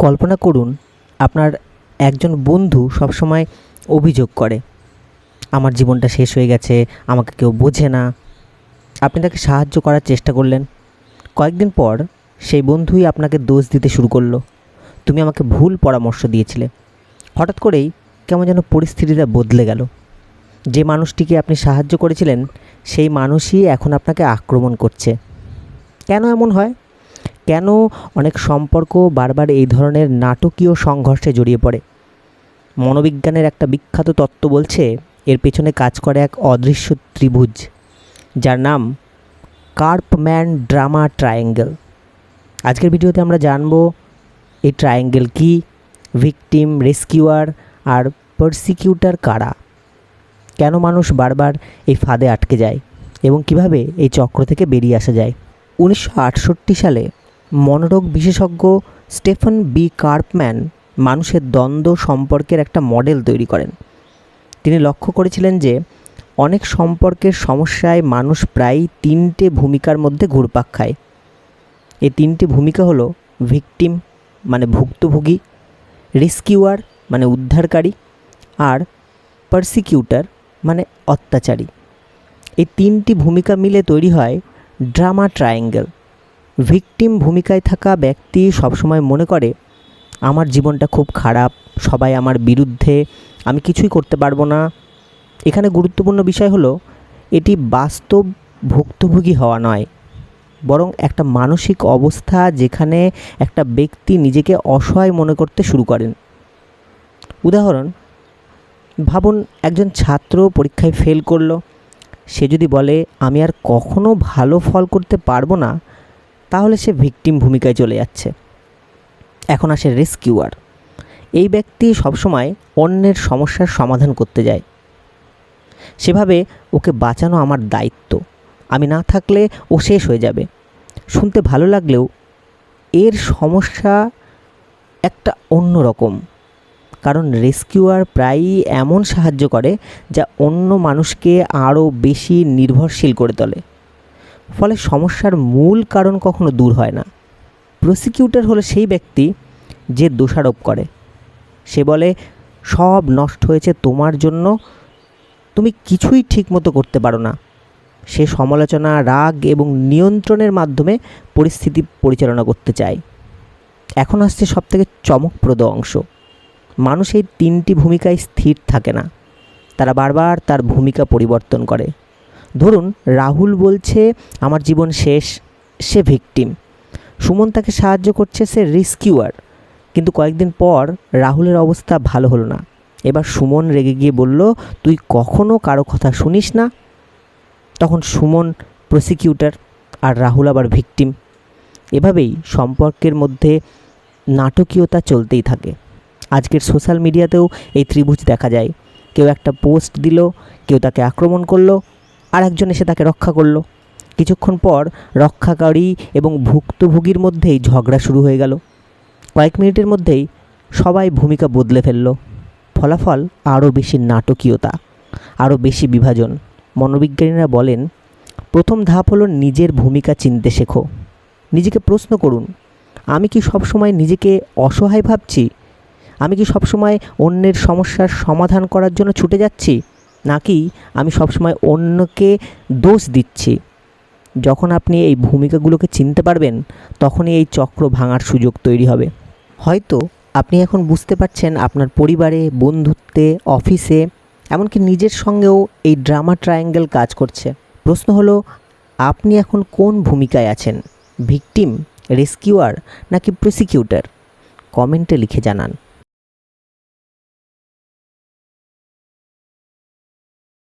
কল্পনা করুন আপনার একজন বন্ধু সবসময় অভিযোগ করে, আমার জীবনটা শেষ হয়ে গেছে, আমাকে কেউ বোঝে না। আপনি তাকে সাহায্য করার চেষ্টা করলেন, কয়েকদিন পর সেই বন্ধুই আপনাকে দোষ দিতে শুরু করলো, তুমি আমাকে ভুল পরামর্শ দিয়েছিলে। হঠাৎ করেই কেমন যেন পরিস্থিতিটা বদলে গেল। যে মানুষটিকে আপনি সাহায্য করেছিলেন সেই মানুষই এখন আপনাকে আক্রমণ করছে। কেন এমন হয়? কেন অনেক সম্পর্ক বারবার এই ধরনের নাটকীয় সংঘর্ষে জড়িয়ে পড়ে? মনোবিজ্ঞানের একটা বিখ্যাত তত্ত্ব বলছে এর পেছনে কাজ করে এক অদৃশ্য ত্রিভুজ, যার নাম কার্পম্যান ড্রামা ট্রায়াঙ্গেল। আজকের ভিডিওতে আমরা জানব এই ট্রায়াঙ্গেল কী, ভিকটিম, রেস্কিউয়ার আর পারসিকিউটর কারা, কেন মানুষ বারবার এই ফাঁদে আটকে যায় এবং কিভাবে এই চক্র থেকে বেরিয়ে আসা যায়। 1968 সালে মনোরোগ বিশেষজ্ঞ স্টেফেন বি কার্পম্যান মানুষের দ্বন্দ্ব সম্পর্কের একটা মডেল তৈরি করেন। তিনি লক্ষ্য করেছিলেন যে অনেক সম্পর্কের সমস্যায় মানুষ প্রায়ই তিনটে ভূমিকার মধ্যে ঘুরপাক খায়। এই তিনটে ভূমিকা হলো ভিকটিম মানে ভুক্তভোগী, রেস্কিউয়ার মানে উদ্ধারকারী, আর পারসিকিউটর মানে অত্যাচারী। এই তিনটি ভূমিকা মিলে তৈরি হয় ড্রামা ট্রায়াঙ্গেল। ভিকটিম ভূমিকায় থাকা ব্যক্তি সবসময় মনে করে আমার জীবনটা খুব খারাপ, সবাই আমার বিরুদ্ধে, আমি কিছুই করতে পারবো না। এখানে গুরুত্বপূর্ণ বিষয় হলো এটি বাস্তব ভুক্তভোগী হওয়া নয়, বরং একটা মানসিক অবস্থা যেখানে একটা ব্যক্তি নিজেকে অসহায় মনে করতে শুরু করেন। উদাহরণ, ভাবুন একজন ছাত্র পরীক্ষায় ফেল করলো। সে যদি বলে আমি আর কখনো ভালো ফল করতে পারবো না, তাহলে সে ভিকটিম ভূমিকায় চলে যাচ্ছে। এখন আসে রেস্কিউয়ার। এই ব্যক্তি সবসময় অন্যের সমস্যার সমাধান করতে যায়। সেভাবে ওকে বাঁচানো আমার দায়িত্ব, আমি না থাকলে ও শেষ হয়ে যাবে। শুনতে ভালো লাগলেও এর সমস্যা একটা অন্য রকম, কারণ রেস্কিউয়ার প্রায়ই এমন সাহায্য করে যা অন্য মানুষকে আরও বেশি নির্ভরশীল করে তোলে। ফলে সমস্যার মূল কারণ কখনো দূর হয় না। প্রসিকিউটর হলো সেই ব্যক্তি যে দোষারোপ করে। সে বলে সব নষ্ট হয়েছে তোমার জন্য, তুমি কিছুই ঠিকমতো করতে পারো না। সে সমালোচনা, রাগ এবং নিয়ন্ত্রণের মাধ্যমে পরিস্থিতি পরিচালনা করতে চায়। এখন আসছে সবথেকে চমকপ্রদ অংশ। মানুষ এই তিনটি ভূমিকায় স্থির থাকে না, তারা বারবার তার ভূমিকা পরিবর্তন করে। ধরুন রাহুল বলছে আমার জীবন শেষ, সে ভিকটিম। সুমন তাকে সাহায্য করছে, সে রেস্কিউয়ার। কিন্তু কয়েকদিন পর রাহুলের অবস্থা ভালো হলো না। এবার সুমন রেগে গিয়ে বলল তুই কখনো কারো কথা শুনিস না। তখন সুমন প্রসিকিউটর আর রাহুল আবার ভিকটিম। এভাবেই সম্পর্কের মধ্যে নাটকীয়তা চলতেই থাকে। আজকের সোশ্যাল মিডিয়াতেও এই ত্রিভুজ দেখা যায়। কেউ একটা পোস্ট দিল, কেউ তাকে আক্রমণ করলো, আর একজন এসে তাকে রক্ষা করলো। কিছুক্ষণ পর রক্ষাকারী এবং ভুক্তভোগীর মধ্যেই ঝগড়া শুরু হয়ে গেল। কয়েক মিনিটের মধ্যেই সবাই ভূমিকা বদলে ফেলল। ফলাফল আরও বেশি নাটকীয়তা, আরও বেশি বিভাজন। মনোবিজ্ঞানীরা বলেন প্রথম ধাপ হলো নিজের ভূমিকা চিনতে শেখো। নিজেকে প্রশ্ন করুন, আমি কি সবসময় নিজেকে অসহায় ভাবছি? আমি কি সবসময় অন্যের সমস্যার সমাধান করার জন্য ছুটে যাচ্ছি, নাকি আমি সবসময় অন্যকে দোষ দিচ্ছি? যখন আপনি এই ভূমিকাগুলোকে চিনতে পারবেন, তখনই এই চক্র ভাঙার সুযোগ তৈরি হবে। হয়তো আপনি এখন বুঝতে পারছেন আপনার পরিবারে, বন্ধুত্বে, অফিসে, এমনকি নিজের সঙ্গেও এই ড্রামা ট্রায়াঙ্গেল কাজ করছে। প্রশ্ন হলো আপনি এখন কোন ভূমিকায় আছেন, ভিকটিম, রেস্কিউয়ার নাকি প্রসিকিউটর? কমেন্টে লিখে জানান।